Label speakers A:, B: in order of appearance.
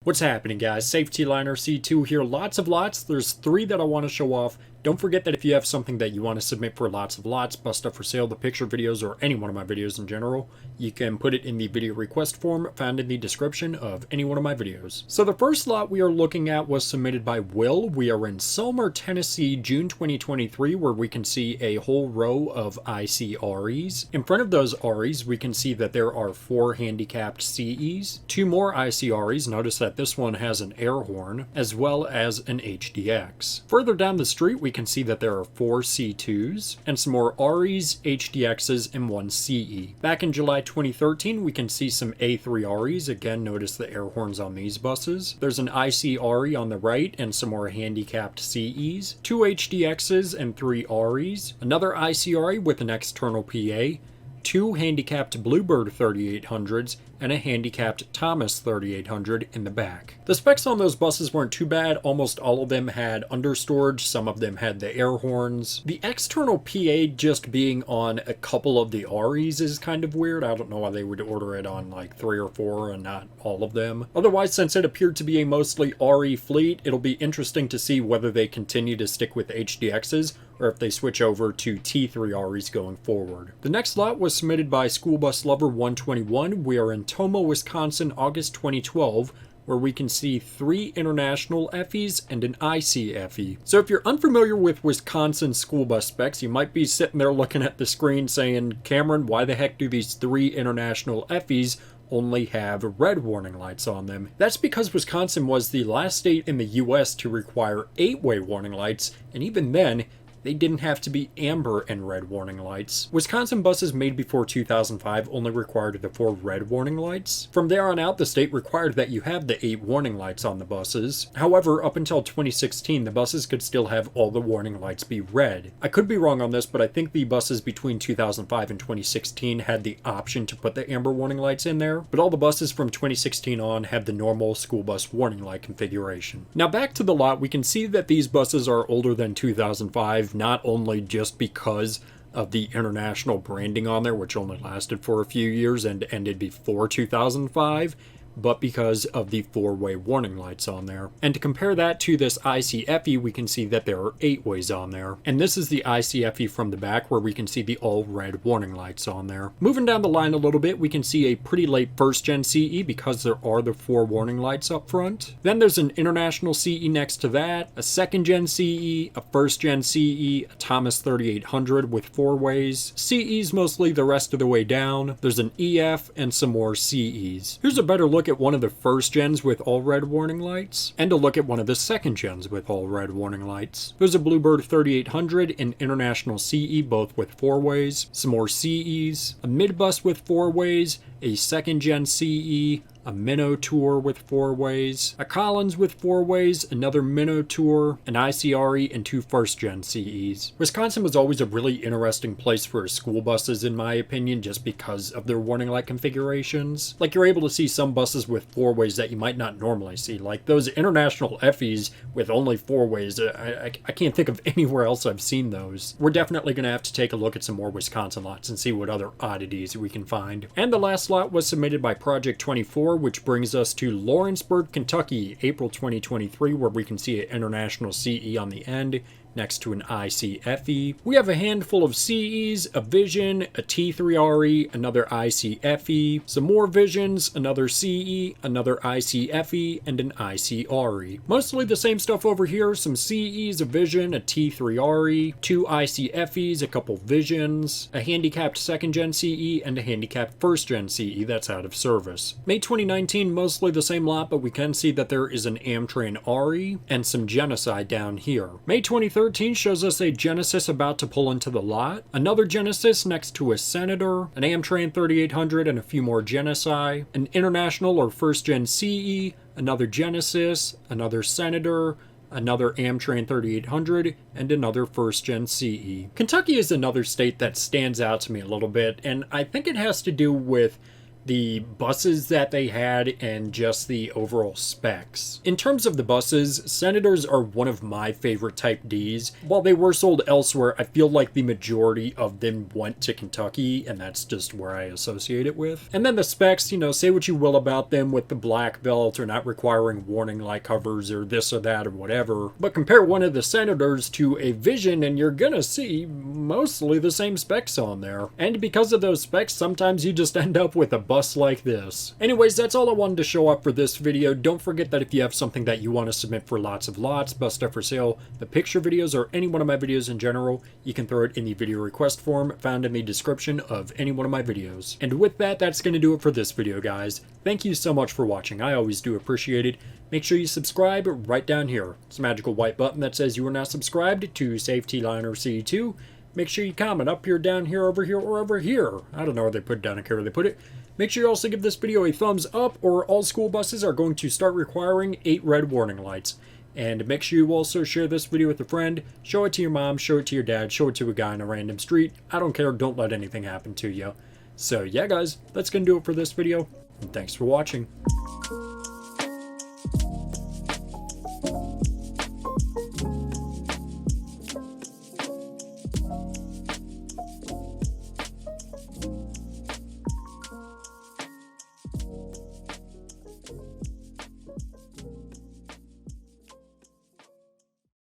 A: What's happening, guys? Safety Liner C2 here. Lots of lots. There's 3 that I want to show off. Don't forget that if you have something that you want to submit for lots of lots, bust up for sale, the picture videos, or any one of my videos in general, you can put it in the video request form found in the description of any one of my videos. So the first lot we are looking at was submitted by Will. We are in Selmer, Tennessee, June 2023, where we can see a whole row of ICREs. In front of those REs, we can see that there are 4 handicapped CEs, 2 more ICREs. Notice that this one has an air horn, as well as an HDX. Further down the street, we can see that there are 4 C2s, and some more REs, HDXs, and 1 CE. Back in July 2013, we can see some A3REs. Again, notice the air horns on these buses. There's an ICRE on the right, and some more handicapped CEs, 2 HDXs, and 3 REs, another ICRE with an external PA, 2 handicapped Bluebird 3800s, and a handicapped Tomah 3800 in the back. The specs on those buses weren't too bad. Almost all of them had understorage, some of them had the air horns. The external PA just being on a couple of the REs is kind of weird. I don't know why they would order it on like 3 or 4 and not all of them. Otherwise, since it appeared to be a mostly RE fleet, it'll be interesting to see whether they continue to stick with HDXs or if they switch over to T3REs going forward. The next lot was submitted by School Bus Lover 121. We are in Tomah, Wisconsin, August 2012, where we can see 3 international FEs and an ICFE. So if you're unfamiliar with Wisconsin school bus specs, you might be sitting there looking at the screen saying, Cameron, why the heck do these 3 international FEs only have red warning lights on them? That's because Wisconsin was the last state in the US to require 8-way warning lights, and even then, they didn't have to be amber and red warning lights. Wisconsin buses made before 2005 only required the 4 red warning lights. From there on out, the state required that you have the 8 warning lights on the buses. However, up until 2016, the buses could still have all the warning lights be red. I could be wrong on this, but I think the buses between 2005 and 2016 had the option to put the amber warning lights in there, but all the buses from 2016 on had the normal school bus warning light configuration. Now back to the lot, we can see that these buses are older than 2005, not only just because of the international branding on there, which only lasted for a few years and ended before 2005, but because of the 4-way warning lights on there. And to compare that to this ICFE, we can see that there are 8 ways on there. And this is the ICFE from the back, where we can see the all red warning lights on there. Moving down the line a little bit, we can see a pretty late first gen CE because there are the 4 warning lights up front. Then there's an international CE next to that, a second gen CE, a first gen CE, a Tomah 3800 with 4 ways, CEs mostly the rest of the way down. There's an EF and some more CEs. Here's a better look at one of the first gens with all red warning lights, and a look at one of the second gens with all red warning lights. There's a Bluebird 3800, an international CE, both with 4 ways, some more CEs, a midbus with 4 ways, a second gen CE, a Minnow Tour with 4 ways, a Collins with 4 ways, another Minnow Tour, an ICRE, and 2 first-gen CEs. Wisconsin was always a really interesting place for school buses, in my opinion, just because of their warning light configurations. Like, you're able to see some buses with 4 ways that you might not normally see, like those international FEs with only 4 ways. I can't think of anywhere else I've seen those. We're definitely going to have to take a look at some more Wisconsin lots and see what other oddities we can find. And the last lot was submitted by Project 24, which brings us to Lawrenceburg, Kentucky, April 2023, where we can see an international CE on the end next to an ICFE. We have a handful of CEs, a Vision, a T3RE, another ICFE, some more Visions, another CE, another ICFE, and an ICRE. Mostly the same stuff over here, some CEs, a Vision, a T3RE, 2 ICFEs, a couple Visions, a handicapped second gen CE, and a handicapped first gen CE that's out of service. May 2019, mostly the same lot, but we can see that there is an Amtran RE and some Genocide down here. May 2013 shows us a Genesis about to pull into the lot, another Genesis next to a Senator, an Amtran 3800 and a few more Genocide, an international or first gen CE, another Genesis, another Senator, another Amtran 3800, and another first gen CE. Kentucky is another state that stands out to me a little bit, and I think it has to do with the buses that they had and just the overall specs. In terms of the buses, Senators are one of my favorite Type Ds. While they were sold elsewhere, I feel like the majority of them went to Kentucky, and that's just where I associate it with. And then the specs, you know, say what you will about them with the black belt or not requiring warning light covers or this or that or whatever, but compare one of the Senators to a Vision and you're gonna see mostly the same specs on there. And because of those specs, sometimes you just end up with a bus like this. Anyways, that's all I wanted to show up for this video. Don't forget that if you have something that you want to submit for lots of lots, bus stuff for sale, the picture videos, or any one of my videos in general, you can throw it in the video request form found in the description of any one of my videos. And with that, that's going to do it for this video, guys. Thank you so much for watching. I always do appreciate it. Make sure you subscribe right down here. It's a magical white button that says you are now subscribed to Safety Liner C2. Make sure you comment up here, down here, over here, or over here. I don't know where they put it down, I care where they put it. Make sure you also give this video a thumbs up, or all school buses are going to start requiring 8 red warning lights. And make sure you also share this video with a friend. Show it to your mom, show it to your dad, show it to a guy on a random street. I don't care, don't let anything happen to you. So yeah guys, that's gonna do it for this video, and thanks for watching.